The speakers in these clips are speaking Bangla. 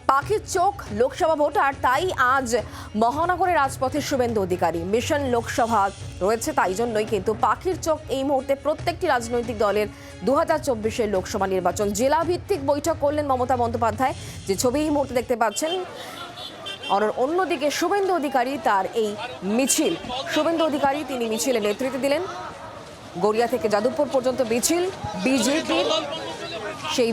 পাখির চোখ লোকসভা ভোট, আর তাই আজ মহানগরের রাজপথে শুভেন্দু অধিকারী মিশন লোকসভা রয়েছে। তাই জন্যই কিন্তু পাখির চোখ এই মুহূর্তে প্রত্যেকটি রাজনৈতিক দলের 2024-এর লোকসভা নির্বাচন জেলা ভিত্তিক বৈঠক করলেন মমতা বন্দ্যোপাধ্যায়, যে ছবি এই মুহূর্তে দেখতে পাচ্ছেন। আর অন্যদিকে শুভেন্দু অধিকারী তার এই মিছিল, শুভেন্দু অধিকারী তিনি মিছিলে নেতৃত্ব দিলেন। গড়িয়া থেকে যাদবপুর পর্যন্ত মিছিল বিজেপির, সেই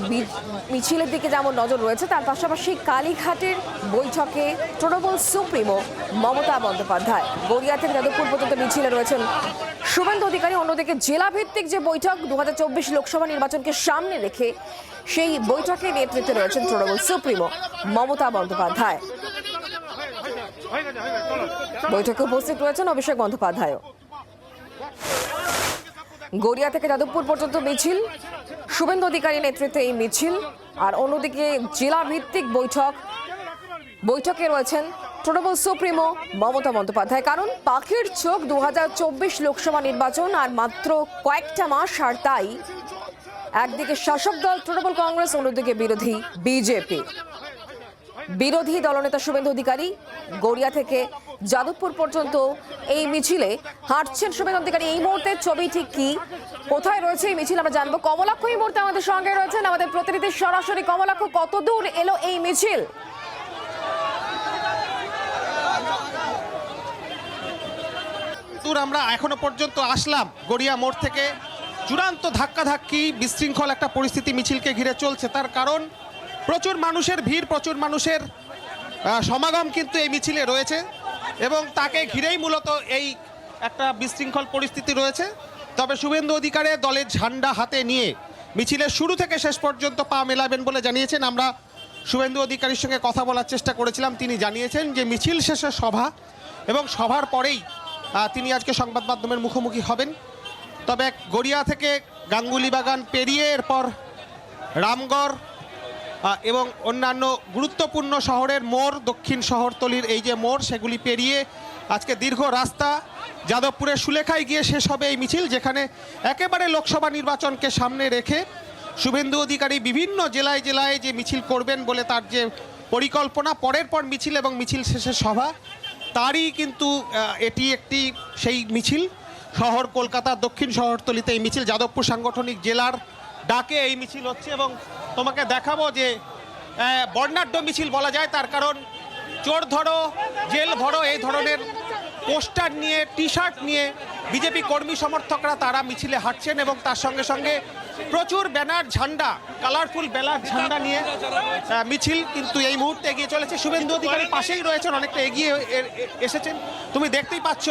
মিছিলের দিকে যেমন নজর রয়েছে, তার পাশাপাশি কালীঘাটের বৈঠকে তৃণমূল সুপ্রিমো মমতা বন্দ্যোপাধ্যায়। গড়িয়া থেকে যাদবপুর পর্যন্ত মিছিলে রয়েছেন শুভেন্দু অধিকারী। অন্যদিকে জেলা ভিত্তিক যে বৈঠক 2024 লোকসভা নির্বাচনকে সামনে রেখে, সেই বৈঠকে নেতৃত্বে রয়েছেন তৃণমূল সুপ্রিমো মমতা বন্দ্যোপাধ্যায়। বৈঠকে উপস্থিত রয়েছেন অভিষেক বন্দ্যোপাধ্যায়। গড়িয়া থেকে যাদবপুর পর্যন্ত মিছিল, শুভেন্দু অধিকারী নেতৃত্বে এই মিছিল। আর অন্যদিকে জেলা ভিত্তিক বৈঠকে রয়েছেন তৃণমূল সুপ্রিমো মমতা বন্দ্যোপাধ্যায়। কারণ পাখির চোখ 2024 লোকসভা নির্বাচন আর মাত্র কয়েকটা মাস, আর তাই একদিকে শাসক দল তৃণমূল কংগ্রেস, অন্যদিকে বিরোধী বিজেপি। বিরোধী দলনেতা শুভেন্দু অধিকারী গড়িয়া থেকে যাদবপুর পর্যন্ত এই মিছিলে হাঁটছেন। শুভেন্দু অধিকারী এই মুহূর্তে ছবি ঠিক কি, কোথায় রয়েছে এই মিছিল আমরা জানবো। কমলাক্ষ এই মুহূর্তে আমাদের সঙ্গে রয়েছেন, আমাদের প্রতিনিধি সরাসরি। কমলাক্ষ, কত দূর এলো এই মিছিল? আমরা এখনো পর্যন্ত আসলাম গড়িয়া মোড় থেকে, চূড়ান্ত ধাক্কাধাক্কি বিশৃঙ্খল একটা পরিস্থিতি মিছিলকে ঘিরে চলছে। তার কারণ প্রচুর মানুষের ভিড়, প্রচুর মানুষের সমাগম কিন্তু এই মিছিলে রয়েছে, এবং তাকে ঘিরেই মূলত এই একটা বিশৃঙ্খল পরিস্থিতি রয়েছে। তবে শুভেন্দু অধিকারী দলের ঝান্ডা হাতে নিয়ে মিছিলের শুরু থেকে শেষ পর্যন্ত পা মেলাবেন বলে জানিয়েছেন। আমরা শুভেন্দু অধিকারীর সঙ্গে কথা বলার চেষ্টা করেছিলাম, তিনি জানিয়েছেন যে মিছিল শেষে সভা, এবং সভার পরেই তিনি আজকে সংবাদ মাধ্যমের মুখোমুখি হবেন। তবে গড়িয়া থেকে গাঙ্গুলিবাগান পেরিয়ে এরপর রামগড় এবং অন্যান্য গুরুত্বপূর্ণ শহরের মোড়, দক্ষিণ শহরতলির এই যে মোড়, সেগুলি পেরিয়ে আজকে দীর্ঘ রাস্তা যাদবপুরের সুলেখায় গিয়ে শেষ হবে এই মিছিল, যেখানে একেবারে লোকসভা নির্বাচনকে সামনে রেখে শুভেন্দু অধিকারী বিভিন্ন জেলায় জেলায় যে মিছিল করবেন বলে তার যে পরিকল্পনা, পরের পর মিছিল এবং মিছিল শেষে সভা, তারই কিন্তু এটি একটি সেই মিছিল। শহর কলকাতার দক্ষিণ শহরতলিতে এই মিছিল, যাদবপুর সাংগঠনিক জেলার ডাকে এই মিছিল হচ্ছে। এবং তোমাকে দেখাবো যে বর্ণাঢ্য মিছিল বলা যায়, তার কারণ চোর ধরো জেল ভরো এই ধরনের পোস্টার নিয়ে, টি শার্ট নিয়ে বিজেপি কর্মী সমর্থকরা তারা মিছিলে হাঁটছেন, এবং তার সঙ্গে সঙ্গে প্রচুর ব্যানার, ঝান্ডা, কালারফুল ব্যানার, ঝান্ডা নিয়ে মিছিল কিন্তু এই মুহূর্তে এগিয়ে চলেছে। শুভেন্দু অধিকারী পাশেই রয়েছেন, অনেকটা এগিয়ে এসেছেন, তুমি দেখতেই পাচ্ছ।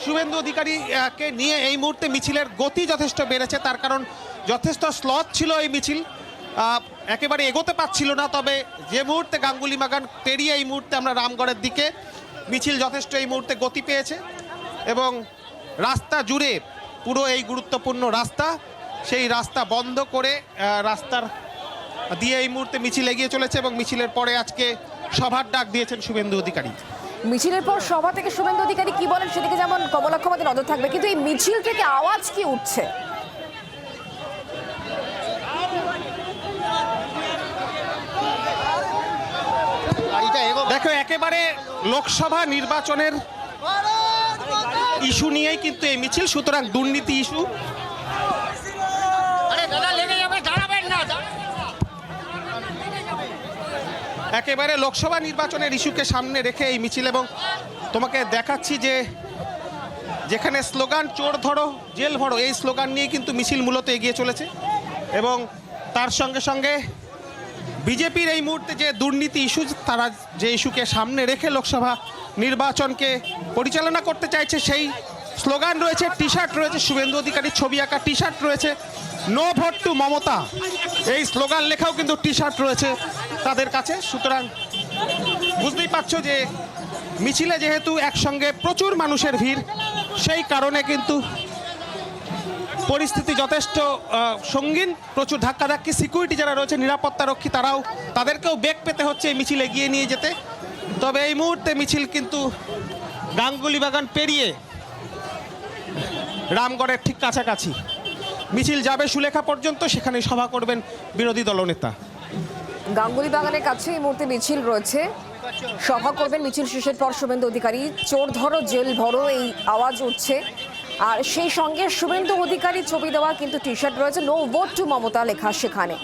শুভেন্দু অধিকারীকে নিয়ে এই মুহূর্তে মিছিলের গতি যথেষ্ট বেড়েছে, তার কারণ যথেষ্ট স্লথ ছিল এই মিছিল, একেবারে এগোতে পারছিল না। তবে যে মুহূর্তে গাঙ্গুলিবাগান পেরিয়ে এই মুহূর্তে আমরা রামগড়ের দিকে, মিছিল যথেষ্ট এই মুহূর্তে গতি পেয়েছে, এবং রাস্তা জুড়ে পুরো এই গুরুত্বপূর্ণ রাস্তা, সেই রাস্তা বন্ধ করে রাস্তার দিয়ে এই মুহূর্তে মিছিল এগিয়ে চলেছে। এবং মিছিলের পরে আজকে সভার ডাক দিয়েছেন শুভেন্দু অধিকারী। মিছিলের পর সভা থেকে শুভেন্দু অধিকারী কি বলেন সেদিকে যেমন কমলাক্ষ আমাদের নজর থাকবে, কিন্তু এই মিছিল থেকে আওয়াজ কি উঠছে? দেখো, একেবারে লোকসভা নির্বাচনের ইস্যু নিয়েই কিন্তু এই মিছিল, সুতরাং দুর্নীতি ইস্যু। একেবারে লোকসভা নির্বাচনের ইস্যুকে সামনে রেখে এই মিছিল, এবং তোমাকে দেখাচ্ছি যে যেখানে স্লোগান চোর ধরো জেল ভরো, এই স্লোগান নিয়ে কিন্তু মিছিল মূলত এগিয়ে চলেছে। এবং তার সঙ্গে সঙ্গে বিজেপির এই মুহূর্তে যে দুর্নীতি ইস্যু, তারা যে ইস্যুকে সামনে রেখে লোকসভা নির্বাচনকে পরিচালনা করতে চাইছে, সেই স্লোগান রয়েছে, টি শার্ট রয়েছে, শুভেন্দু অধিকারীর ছবি আঁকা টি শার্ট রয়েছে, নো ভোট টু মমতা, এই স্লোগান লেখাও কিন্তু টি শার্ট রয়েছে তাদের কাছে। সুতরাং বুঝতেই পারছো যে মিছিলে যেহেতু একসঙ্গে প্রচুর মানুষের ভিড়, সেই কারণে কিন্তু পরিস্থিতি যথেষ্ট সঙ্গীন, প্রচুর ধাক্কাধাক্কি, সিকিউরিটি যারা রয়েছে, নিরাপত্তারক্ষী, তাদেরকেও বেগ পেতে হচ্ছে এই মিছিল এগিয়ে নিয়ে যেতে। তবে এই মুহূর্তে মিছিল কিন্তু গাঙ্গুলিবাগান পেরিয়ে রামগড়ের ঠিক কাছাকাছি মিছিল যাবে সুলেখা পর্যন্ত, সেখানে সভা করবেন বিরোধী দলনেতা। গাঙ্গুলি বাগানের কাছে এই মুহূর্তে মিছিল রয়েছে। সভা করবেন মিছিল শেষের পর শুভেন্দু অধিকারী। চোর ধরো জেল ভরো এই আওয়াজ উঠছে, আর সেই সঙ্গে শুভেন্দু অধিকারী ছবি দেওয়া কিন্তু টি শার্ট রয়েছে, নো ভোট টু মমতা লেখা সেখানে।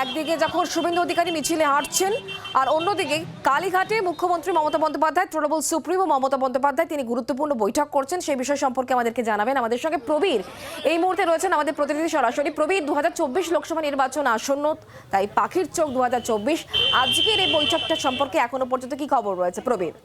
একদিকে যখন শুভেন্দু অধিকারী মিছিলে হাঁটছেন, আর অন্যদিকে কালীঘাটে মুখ্যমন্ত্রী মমতা বন্দ্যোপাধ্যায়, তৃণমূল সুপ্রিমো মমতা বন্দ্যোপাধ্যায় তিনি গুরুত্বপূর্ণ বৈঠক করছেন। সেই বিষয় সম্পর্কে আমাদেরকে জানাবেন আমাদের সঙ্গে প্রবীর এই মুহূর্তে রয়েছেন আমাদের প্রতিনিধি সরাসরি। প্রবীর, 2024 লোকসভা নির্বাচন আসন্ন, তাই পাখির চোখ 2024, আজকের এই বৈঠকটা সম্পর্কে এখনো পর্যন্ত কি খবর রয়েছে প্রবীর?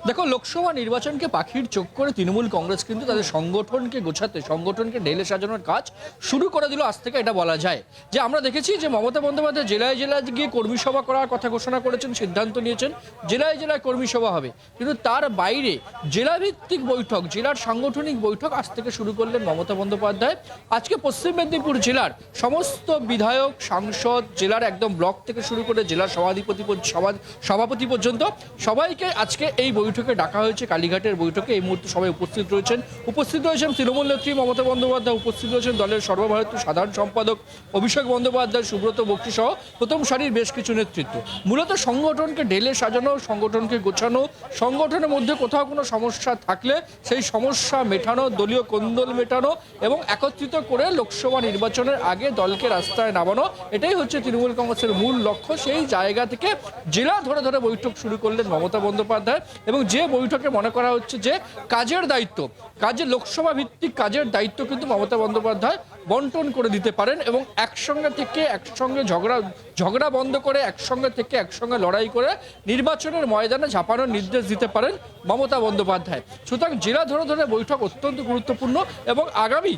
দেখো, লোকসভা নির্বাচনকে পাখির চোখ করে তৃণমূল কংগ্রেস কিন্তু তাদের সংগঠনকে গোছাতে, সংগঠনকে ঢেলে সাজানোর কাজ শুরু করে দিল আজ থেকে। এটা বলা যায় যে আমরা দেখেছি যে মমতা বন্দ্যোপাধ্যায় জেলায় জেলায় গিয়ে কর্মী সভা করার কথা ঘোষণা করেছেন, সিদ্ধান্ত নিয়েছেন জেলায় জেলায় কর্মী সভা হবে, কিন্তু তার বাইরে জেলাভিত্তিক বৈঠক, জেলার সাংগঠনিক বৈঠক আজ থেকে শুরু করলেন মমতা বন্দ্যোপাধ্যায়। আজকে পশ্চিম মেদিনীপুর জেলার সমস্ত বিধায়ক, সাংসদ, জেলার একদম ব্লক থেকে শুরু করে জেলার সভাপতি পর্যন্ত সবাইকে আজকে এই বৈঠকে ডাকা হয়েছে। কালীঘাটের বৈঠকে এই মুহূর্তে সবাই উপস্থিত রয়েছেন তৃণমূল নেত্রী মমতা বন্দ্যোপাধ্যায়, উপস্থিত রয়েছেন দলের সর্বভারতীয় সাধারণ সম্পাদক অভিষেক বন্দ্যোপাধ্যায়, সুব্রত বক্সি সহ প্রথম সারির বেশ কিছু নেতৃত্ব। মূলত সংগঠনকে ঢেলে সাজানো, সংগঠনকে গোছানো, সংগঠনের মধ্যে কোথাও কোনো সমস্যা থাকলে সেই সমস্যা মেটানো, দলীয় কোন্দল মেটানো এবং একত্রিত করে লোকসভা নির্বাচনের আগে দলকে রাস্তায় নামানো, এটাই হচ্ছে তৃণমূল কংগ্রেসের মূল লক্ষ্য। সেই জায়গা থেকে জেলা ধরে ধরে বৈঠক শুরু করলেন মমতা বন্দ্যোপাধ্যায়, এবং যে বৈঠকে মনে করা হচ্ছে যে কাজের দায়িত্ব, লোকসভা ভিত্তিক কাজের দায়িত্ব কিন্তু মমতা বন্দ্যোপাধ্যায় বন্টন করে দিতে পারেন, এবং একসঙ্গে থেকে একসঙ্গে ঝগড়া বন্ধ করে একসঙ্গে থেকে একসঙ্গে লড়াই করে নির্বাচনের ময়দানে ঝাঁপানোর নির্দেশ দিতে পারেন মমতা বন্দ্যোপাধ্যায়। সুতরাং জেলা ধরে ধরে বৈঠক অত্যন্ত গুরুত্বপূর্ণ, এবং আগামী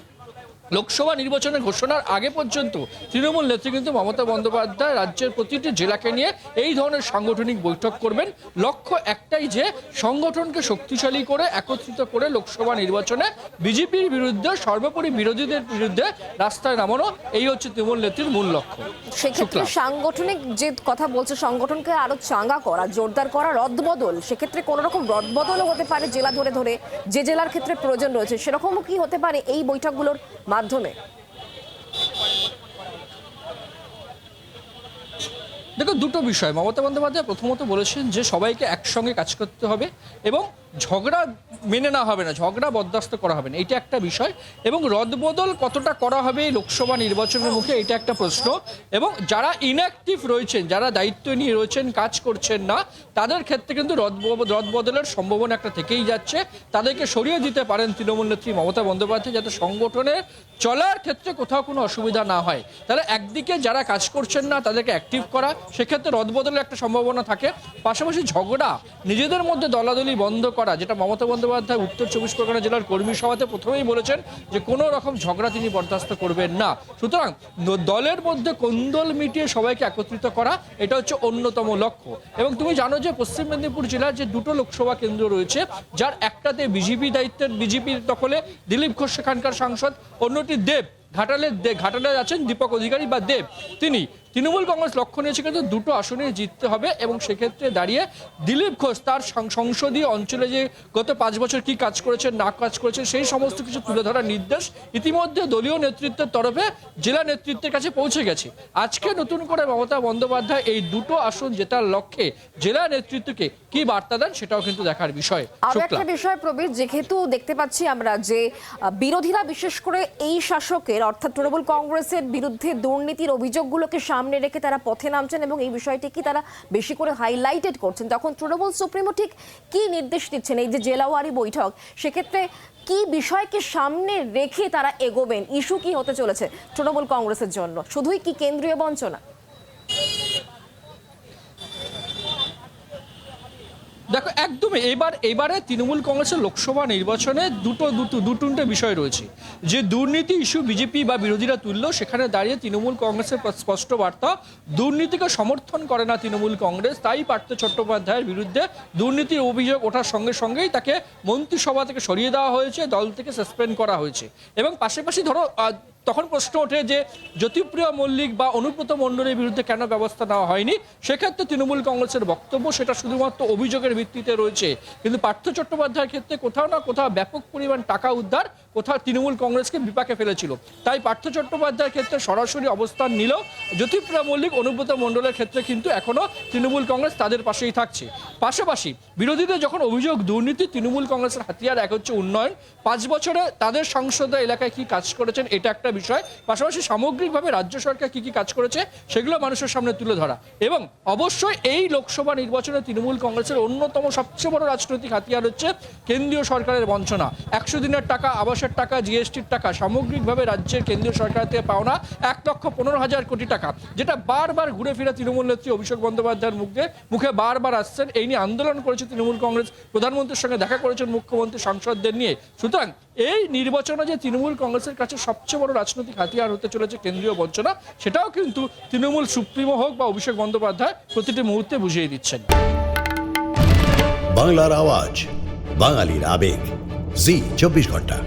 লোকসভা নির্বাচনের ঘোষণার আগে পর্যন্ত তৃণমূল নেত্রী কিন্তু মমতা বন্দ্যোপাধ্যায় রাজ্যের প্রতিটি জেলাকে নিয়ে এই ধরনের সাংগঠনিক বৈঠক করবেন। লক্ষ্য একটাই, যে সংগঠনকে শক্তিশালী করে একত্রিত করে লোকসভা নির্বাচনে বিজেপির বিরুদ্ধে, সর্বোপরি বিরোধীদের বিরুদ্ধে রাস্তায় নামানো, এই হচ্ছে তৃণমূল নেত্রীর মূল লক্ষ্য। সেক্ষেত্রে সাংগঠনিক যে কথা বলছে, সংগঠনকে আরো চাঙ্গা করা, জোরদার করা, রদবদল, সেক্ষেত্রে কোন রকম রদবদলও হতে পারে জেলা ধরে ধরে, যে জেলার ক্ষেত্রে প্রয়োজন রয়েছে সেরকমও কি হতে পারে এই বৈঠকগুলোর মাধ্যমে? দেখো, দুটো বিষয় মমতা বন্দ্যোপাধ্যায় প্রথমত বলেছেন যে সবাইকে একসঙ্গে কাজ করতে হবে এবং ঝগড়া মেনে না হবে না, ঝগড়া বরদাস্ত করা হবে না, এটা একটা বিষয়। এবং রদবদল কতটা করা হবে লোকসভা নির্বাচনের মুখে, এটা একটা প্রশ্ন। এবং যারা ইনঅ্যাক্টিভ রয়েছেন, যারা দায়িত্ব নিয়ে রয়েছেন, কাজ করছেন না, তাদের ক্ষেত্রে কিন্তু রদবদলের সম্ভাবনা একটা থেকেই যাচ্ছে। তাদেরকে সরিয়ে দিতে পারেন তৃণমূল নেত্রী মমতা বন্দ্যোপাধ্যায়, যাতে সংগঠনের চলার ক্ষেত্রে কোথাও কোনো অসুবিধা না হয়। তাহলে একদিকে যারা কাজ করছেন না তাদেরকে অ্যাক্টিভ করা, সেক্ষেত্রে রদবদলের একটা সম্ভাবনা থাকে। পাশাপাশি ঝগড়া, নিজেদের মধ্যে দলাদলি বন্ধ করা, যেটা মমতা বন্দ্যোপাধ্যায় উত্তর 24 পরগনা জেলার কর্মী সভাতে প্রথমেই বলেছেন যে কোনো রকম ঝগড়া তিনি বরদাস্ত করবেন না। সুতরাং দলের মধ্যে কোন্দল মিটিয়ে সবাইকে একত্রিত করা, এটা হচ্ছে অন্যতম লক্ষ্য। এবং তুমি জানো যে পশ্চিম মেদিনীপুর জেলার যে দুটো লোকসভা কেন্দ্র রয়েছে, যার একটাতে বিজেপির দখলে দিলীপ ঘোষ সেখানকার সাংসদ, অন্যটি ঘাটালে আছেন দীপক অধিকারী বা দেব, তিনি। তৃণমূল কংগ্রেস লক্ষ্য নিয়েছে কিন্তু দুটো আসনে জিততে হবে, এবং সেক্ষেত্রে দাঁড়িয়ে দিলীপ ঘোষ তার সংসদীয় অঞ্চলে যে গত 5 বছর কি কাজ করেছেন না কাজ করেছেন সেই সমস্ত কিছু তুলে ধরার নির্দেশ ইতিমধ্যে দলীয় নেতৃত্বের তরফে জেলা নেতৃত্বের কাছে পৌঁছে গেছে। আজকে নতুন করে মমতা বন্দ্যোপাধ্যায় এই দুটো আসন জেতার লক্ষ্যে জেলা নেতৃত্বকে কি বার্তা দেন, সেটাও কিন্তু দেখার বিষয়। আরো একটা বিষয় প্রবীর, যেহেতু দেখতে পাচ্ছি আমরা যে বিরোধীরা বিশেষ করে এই শাসকের অর্থাৎ তৃণমূল কংগ্রেসের বিরুদ্ধে দুর্নীতির অভিযোগগুলোকে সামনে রেখে তারা পথে নামছেন এবং এই বিষয়টিকে তারা বেশি করে হাইলাইটেড করছেন, তখন তৃণমূল সুপ্রিমো ঠিক কি নির্দেশ দিচ্ছেন এই যে জেলাওয়ারি বৈঠক, সেক্ষেত্রে কি বিষয়কে সামনে রেখে তারা এগোবেন? ইস্যু কি হতে চলেছে তৃণমূল কংগ্রেসের জন্য? শুধুই কি কেন্দ্রীয় বঞ্চনা? দেখো, একদমই এবারে তৃণমূল কংগ্রেসের লোকসভা নির্বাচনে দুটো বিষয় রয়েছে। যে দুর্নীতি ইস্যু বিজেপি বা বিরোধীরা তুললো, সেখানে দাঁড়িয়ে তৃণমূল কংগ্রেসের স্পষ্ট বার্তা, দুর্নীতিকে সমর্থন করে না তৃণমূল কংগ্রেস। তাই পার্থ চট্টোপাধ্যায়ের বিরুদ্ধে দুর্নীতির অভিযোগ ওঠার সঙ্গে সঙ্গেই তাকে মন্ত্রিসভা থেকে সরিয়ে দেওয়া হয়েছে, দল থেকে সাসপেন্ড করা হয়েছে। এবং পাশাপাশি ধরো তখন প্রশ্ন ওঠে যে জ্যোতিপ্রিয় মল্লিক বা অনুব্রত মণ্ডলের বিরুদ্ধে কেন ব্যবস্থা নেওয়া হয়নি। সেক্ষেত্রে তৃণমূল কংগ্রেসের বক্তব্য সেটা শুধুমাত্র অভিযোগের ভিত্তিতে রয়েছে, কিন্তু পার্থ চট্টোপাধ্যায়ের ক্ষেত্রে কোথাও না কোথাও ব্যাপক পরিমাণ টাকা উদ্ধার কোথাও তৃণমূল কংগ্রেসকে বিপাকে ফেলেছিল। তাই পার্থ চট্টোপাধ্যায়ের ক্ষেত্রে সরাসরি অবস্থান নিলেও জ্যোতিপ্রিয় মল্লিক অনুব্রত মণ্ডলের ক্ষেত্রে কিন্তু এখনো তৃণমূল কংগ্রেস তাদের পাশেই থাকছে। পাশাপাশি বিরোধীদের যখন অভিযোগ দুর্নীতি, তৃণমূল কংগ্রেসের হাতিয়ার এক হচ্ছে উন্নয়ন, 5 বছরে তাদের সংসদীয় এলাকায় কি কাজ করেছেন এটা একটা বিষয়, পাশাপাশি সামগ্রিকভাবে রাজ্য সরকার কি কি কাজ করেছে সেগুলো মানুষের সামনে তুলে ধরা, এবং অবশ্যই এই লোকসভা নির্বাচনে তৃণমূল কংগ্রেসের অন্যতম সবচেয়ে বড় রাজনৈতিক হাতিয়ার হচ্ছে কেন্দ্রীয় সরকারের বঞ্চনা। 100 দিনের টাকা, আবাসের টাকা, জিএসটির টাকা, সামগ্রিকভাবে রাজ্যের কেন্দ্রীয় সরকার থেকে পাওনা 1,15,000 কোটি টাকা, যেটা বারবার ঘুরে ফিরে তৃণমূল নেত্রী অভিষেক বন্দ্যোপাধ্যায়ের মুখে বারবার আসছেন। এই নিয়ে আন্দোলন করেছে তৃণমূল কংগ্রেস, প্রধানমন্ত্রীর সঙ্গে দেখা করেছেন মুখ্যমন্ত্রী সাংসদদের নিয়ে। সুতরাং এই নির্বাচনে যে তৃণমূল কংগ্রেসের কাছে সবচেয়ে বড় রাজনৈতিক হাতিয়ার হতে চলেছে কেন্দ্রীয় বঞ্চনা, সেটাও কিন্তু তৃণমূল সুপ্রিমো হোক বা অভিষেক বন্দ্যোপাধ্যায় প্রতিটি মুহূর্তে বুঝিয়ে দিচ্ছেন। বাংলার আওয়াজ, বাঙালির আবেগ, জি 24 ঘন্টা।